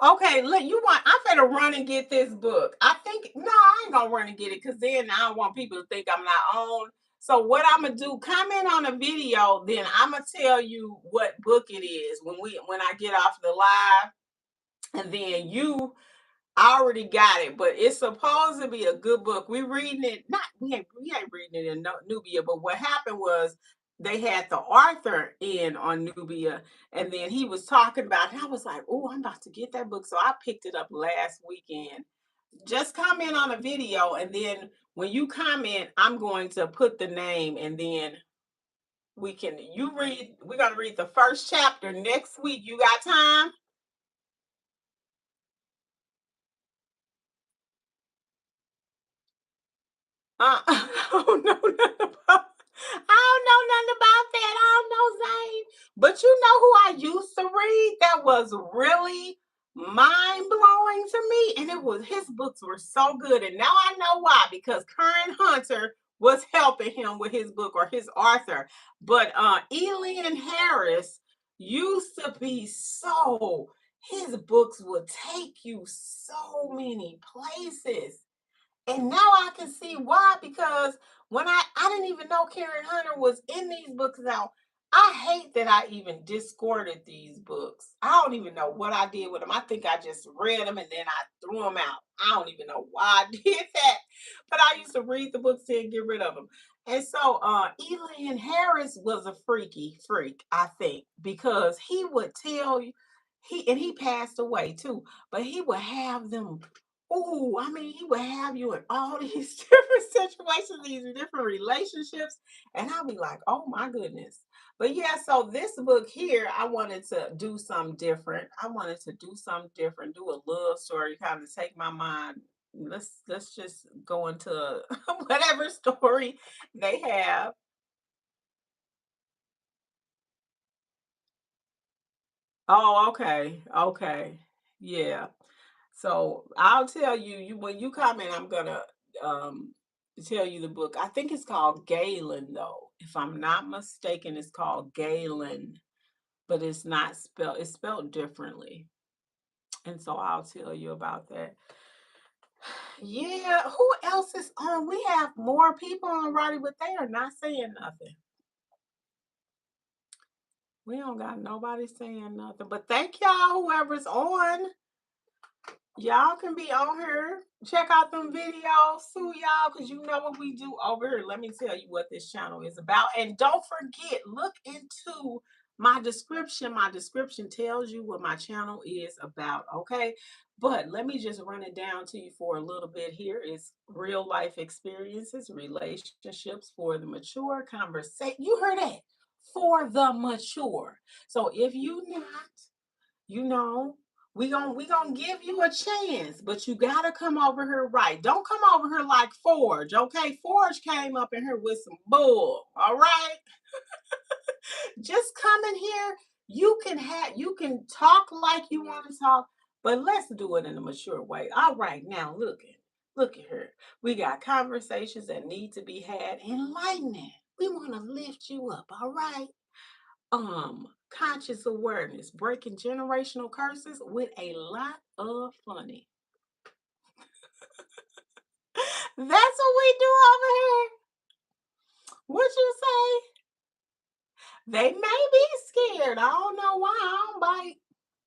Okay, look, you want, I better run and get this book. I think, no, I ain't gonna run and get it, because then I don't want people to think I'm not on. So what I'm gonna do, comment on a video, then I'm gonna tell you what book it is when I get off the live. And then I already got it, but it's supposed to be a good book. We reading it, not we ain't reading it in Nubia, but what happened was they had the author in on Nubia, and then he was talking about it. I was like, oh, I'm about to get that book. So I picked it up last weekend. Just comment on a video, and then when you comment, I'm going to put the name, and then we're gonna read the first chapter next week. You got time? I don't know nothing about I don't know nothing about that. I don't know Zane. But you know who I used to read that was really mind blowing to me? And it was his books were so good. And now I know why, because Karen Hunter was helping him with his book, or his author. But Elian Harris used to be so his books would take you so many places, and now I can see why, because when I didn't even know Karen Hunter was in these books now. I hate that I even discarded these books. I don't even know what I did with them. I think I just read them and then I threw them out. I don't even know why I did that. But I used to read the books and get rid of them. And so Elian Harris was a freaky freak, I think, because he would tell you he passed away too, but he would have them. Oh, I mean, he would have you in all these different situations, these different relationships, and I'll be like, oh my goodness. But yeah, so this book here, I wanted to do something different. I wanted to do something different, do a love story, kind of take my mind. Let's just go into whatever story they have. Oh, okay, okay, yeah. So I'll tell you, you when you comment, I'm gonna um tell you the book. I think it's called Galen, though. If I'm not mistaken, it's called Galen, but it's not spelled, it's spelled differently. And so I'll tell you about that. Yeah, who else is on? We have more people on already, but they are not saying nothing. We don't got nobody saying nothing. But thank y'all, whoever's on. Y'all can be on here. Check out them videos too, y'all, because you know what we do over here. Let me tell you what this channel is about. And don't forget, look into my description. My description tells you what my channel is about, okay? But let me just run it down to you for a little bit here. It's real life experiences, relationships for the mature, conversation. You heard that? For the mature. So if you not, you know, we gonna give you a chance, but you gotta come over here right. Don't come over here like Forge, okay? Forge came up in here with some bull, all right? Just come in here. You can talk like you want to talk, but let's do it in a mature way. All right, now look at her. We got conversations that need to be had. Enlightening. We want to lift you up, all right? Conscious awareness, breaking generational curses with a lot of funny. That's what we do over here. What you say? They may be scared. I don't know why.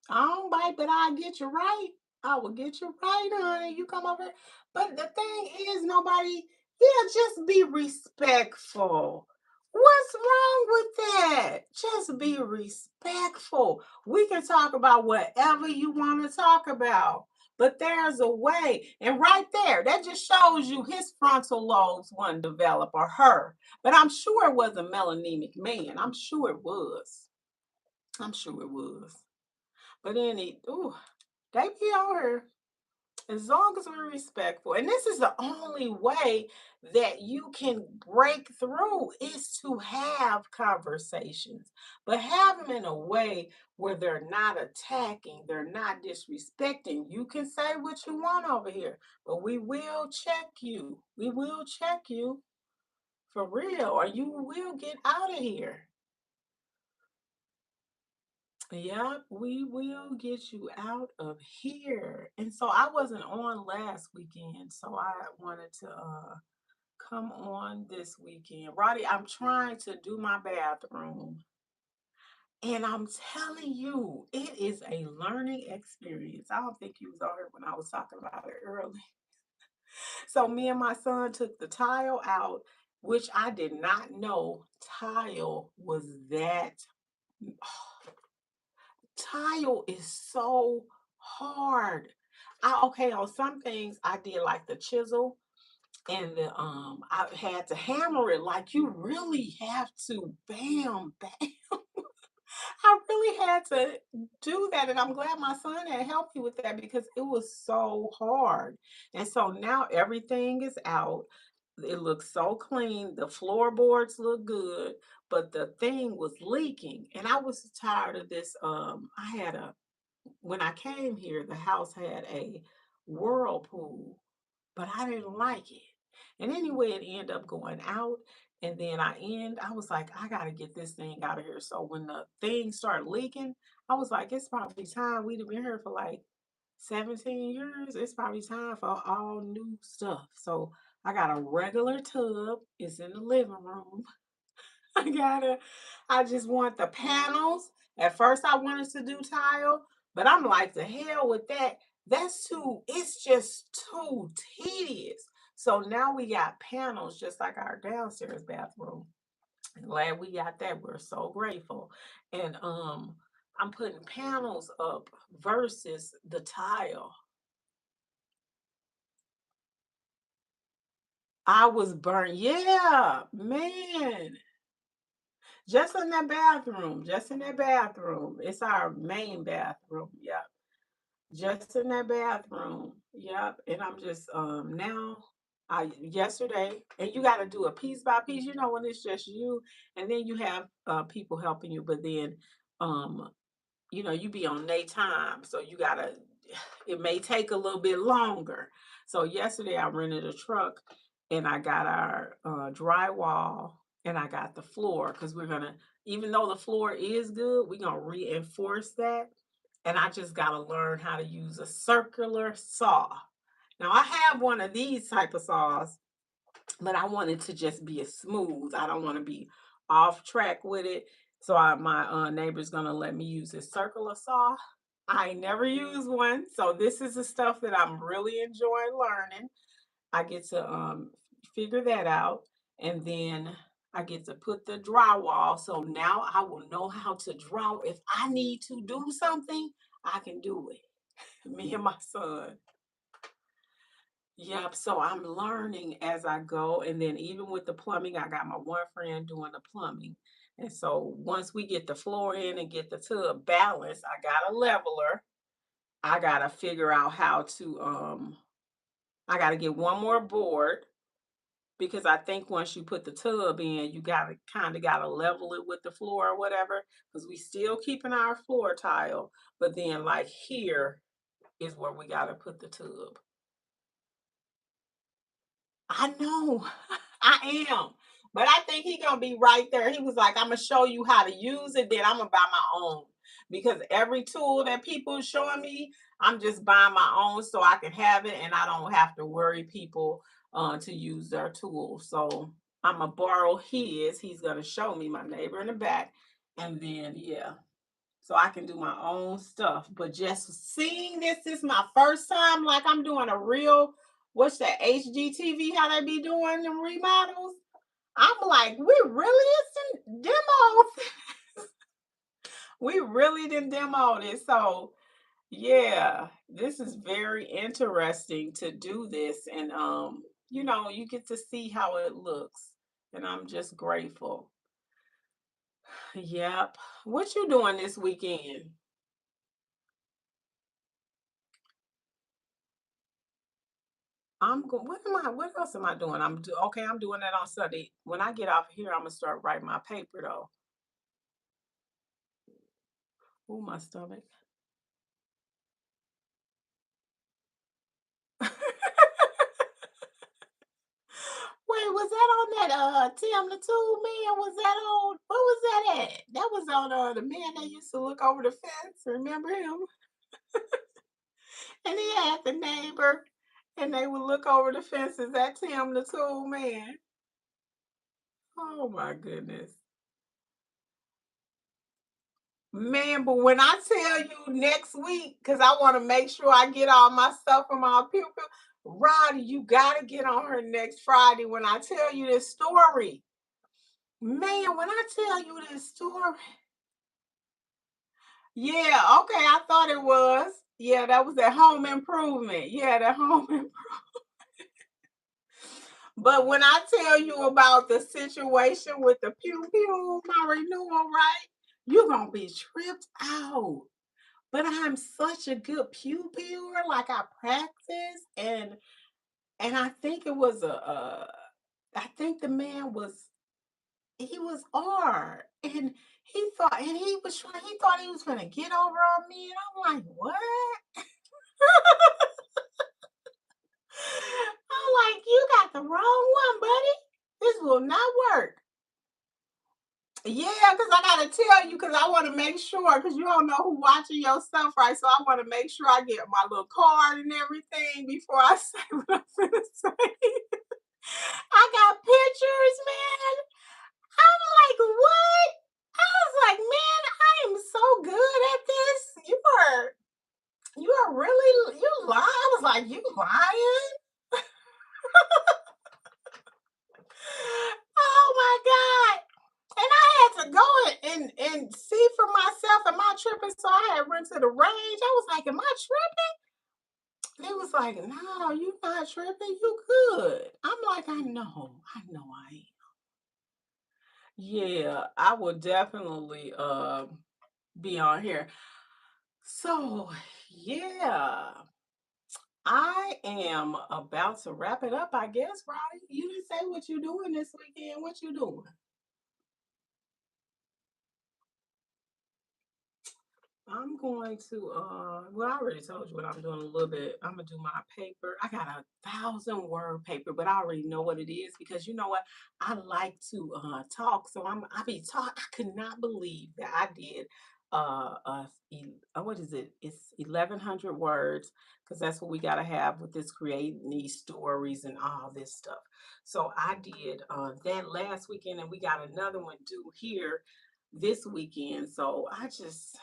I don't bite, but I'll get you right. I will get you right, honey. You come over. But the thing is, nobody, yeah, just be respectful. What's wrong with that? Just be respectful. We can talk about whatever you want to talk about, but there's a way. And right there, that just shows you his frontal lobes wasn't developed, or her. But I'm sure it was a melanemic man. I'm sure it was. I'm sure it was. But then ooh, they be on her as long as we're respectful. And this is the only way that you can break through is to have conversations, but have them in a way where they're not attacking, they're not disrespecting. You can say what you want over here, but we will check you. We will check you for real, or you will get out of here. Yeah, we will get you out of here. And so I wasn't on last weekend, so I wanted to come on this weekend. Roddy, I'm trying to do my bathroom. And I'm telling you, it is a learning experience. I don't think you was on here when I was talking about it early. So me and my son took the tile out, which I did not know tile was that. Tile is so hard. Okay, on some things I did like the chisel and the I had to hammer it like you really have to bam bam. I really had to do that, and I'm glad my son had helped me with that because it was so hard. And so now everything is out. It looks so clean. The floorboards look good, but the thing was leaking, and I was tired of this. I had a when I came here, the house had a whirlpool, but I didn't like it. And anyway, it ended up going out. And then I was like, I gotta get this thing out of here. So when the thing started leaking, I was like, it's probably time. We'd have been here for like 17 years. It's probably time for all new stuff. So I got a regular tub. It's in the living room. I gotta, I just want the panels. At first, I wanted to do tile, but I'm like, the hell with that. It's just too tedious. So now we got panels just like our downstairs bathroom. Glad we got that. We're so grateful. And I'm putting panels up versus the tile. I was burnt. Yeah, man. Just in that bathroom, just in that bathroom. It's our main bathroom. Yep. Just in that bathroom. Yep. And I'm just now I yesterday, and you gotta do a piece by piece, when it's just you, and then you have people helping you, but then um you be on their time, so you gotta it may take a little bit longer. So yesterday I rented a truck and I got our drywall and I got the floor because we're gonna, even though the floor is good, we're gonna reinforce that. And I just gotta learn how to use a circular saw. Now I have one of these type of saws, but I want it to just be as smooth. I don't want to be off track with it. So my neighbor's gonna let me use this circular saw. I never used one, so this is the stuff that I'm really enjoying learning. I get to figure that out, and then I get to put the drywall. So now I will know how to draw. If I need to do something, I can do it. Me and my son. Yep. So I'm learning as I go. And then even with the plumbing, I got my one friend doing the plumbing. And so once we get the floor in and get the tub balanced, I got a leveler. I gotta figure out how to I gotta get one more board because I think once you put the tub in, you gotta kind of gotta level it with the floor or whatever. Because we still keeping our floor tile, but then like here is where we gotta put the tub. I know. I am. But I think he gonna be right there. He was like, I'm gonna show you how to use it, then I'm gonna buy my own. Because every tool that people are showing me, I'm just buying my own so I can have it and I don't have to worry people to use their tools. So I'm gonna borrow his. He's gonna show me, my neighbor in the back. And then yeah, so I can do my own stuff. But just seeing this is my first time, like I'm doing a real, what's that, HGTV, how they be doing them remodels. I'm like, we really is in demos. We really did demo this. So yeah, this is very interesting to do this. And you get to see how it looks. And I'm just grateful. Yep. What you doing this weekend? What else am I doing? Okay, I'm doing that on Sunday. When I get off here, I'm gonna start writing my paper though. Ooh, my stomach. Wait, was that on that Tim the Tool Man? Was that on, what was that at? That was on the man that used to look over the fence. Remember him? And he had the neighbor and they would look over the fence. Is that Tim the Tool Man? Oh my goodness. Man, but when I tell you next week, because I want to make sure I get all my stuff from our people. Roddy, you gotta get on her next Friday when I tell you this story. Man, when I tell you this story, yeah, okay, I thought it was. Yeah, that was at home improvement. Yeah, that home improvement. But when I tell you about the situation with the pew pew, my renewal, right? You're gonna be tripped out. But I'm such a good pew pewer, like I practice, and I think it was I think the man was he was R, and he thought he was gonna get over on me, and I'm like, what? I'm like, you got the wrong one, buddy. This will not work. Yeah, because I gotta tell you, because I want to make sure, because you don't know who watching your stuff, right? So I want to make sure I get my little card and everything before I say what I'm gonna say. I got pictures, man. I'm like, what? I was like, man, I am so good at this. You are really, you lying. I was like, you lying? Oh my God. And I had to go and see for myself. Am I tripping? So I had went to the range. I was like, am I tripping? They was like, no, you not tripping. You good. I'm like, I know I ain't. Yeah, I would definitely be on here. So yeah, I am about to wrap it up, I guess, Roddy. You didn't say what you doing this weekend. What you doing? I'm going to well, I already told you what I'm doing a little bit. I'm gonna do my paper. I got 1,000 word paper, but I already know what it is because you know what? I like to talk. So I be talk I could not believe that I did what is it? It's 1,100 words because that's what we gotta have with this creating these stories and all this stuff. So I did that last weekend and we got another one due here this weekend. So I just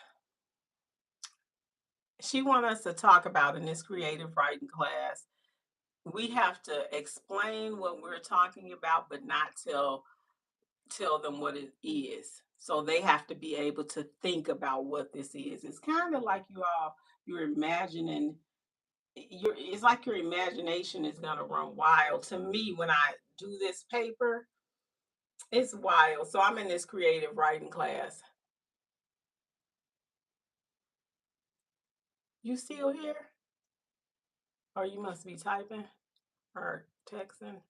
she want us to talk about in this creative writing class. We have to explain what we're talking about, but not tell them what it is. So they have to be able to think about what this is. It's kind of like you're imagining it's like your imagination is gonna run wild. To me, when I do this paper, it's wild. So I'm in this creative writing class. You still here? Or you must be typing or texting.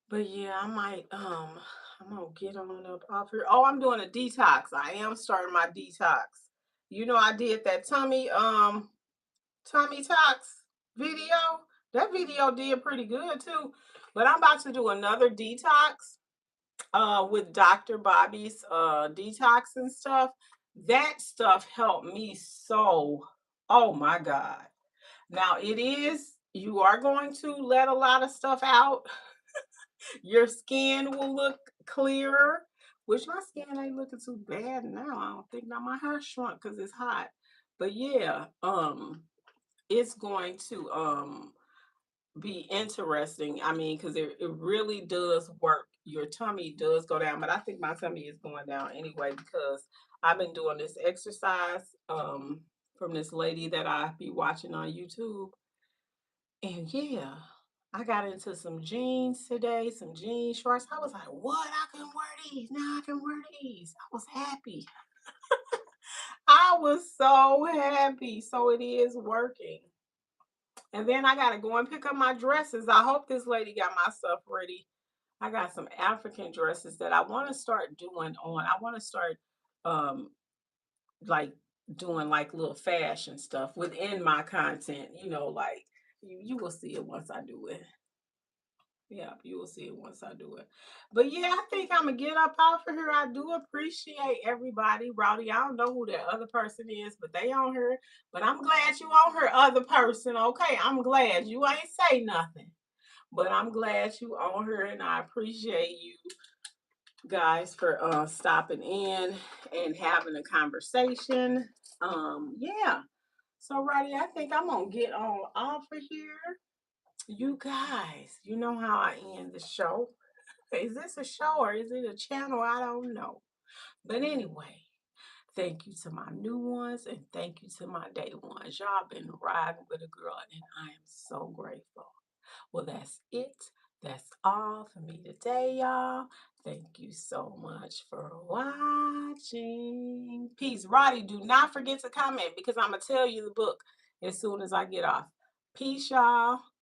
But yeah, I might I'm gonna get on up off here. Oh, I'm doing a detox. I am starting my detox. You know, I did that tummy tox video. That video did pretty good too. But I'm about to do another detox with Dr. Bobby's detox and stuff. That stuff helped me so. Oh my God. Now it is you are going to let a lot of stuff out. Your skin will look clearer, which my skin ain't looking too bad now. I don't think now my hair shrunk because it's hot. But yeah, it's going to be interesting. I mean, because it really does work. Your tummy does go down, but I think my tummy is going down anyway because I've been doing this exercise from this lady that I be watching on YouTube. And yeah, I got into some jeans today, some jean shorts. I was like, what? I can wear these. Now I can wear these. I was happy. I was so happy. So it is working. And then I got to go and pick up my dresses. I hope this lady got my stuff ready. I got some African dresses that I want to start doing on. I want to start um like doing like little fashion stuff within my content, like you will see it once I do it. Yeah, you will see it once I do it. But yeah, I think I'm gonna get up off of here. I do appreciate everybody. Rowdy, I don't know who that other person is, but they on here. But I'm glad you on her, other person. Okay, I'm glad you ain't say nothing. But I'm glad you on her, and I appreciate you guys for stopping in and having a conversation. Yeah. So, Roddy, I think I'm gonna get on off of here. You guys, you know how I end the show. Is this a show or is it a channel? I don't know. But anyway, thank you to my new ones and thank you to my day ones. Y'all been riding with a girl and I am so grateful. Well, that's it. That's all for me today, y'all. Thank you so much for watching. Peace. Roddy, do not forget to comment because I'm going to tell you the book as soon as I get off. Peace, y'all.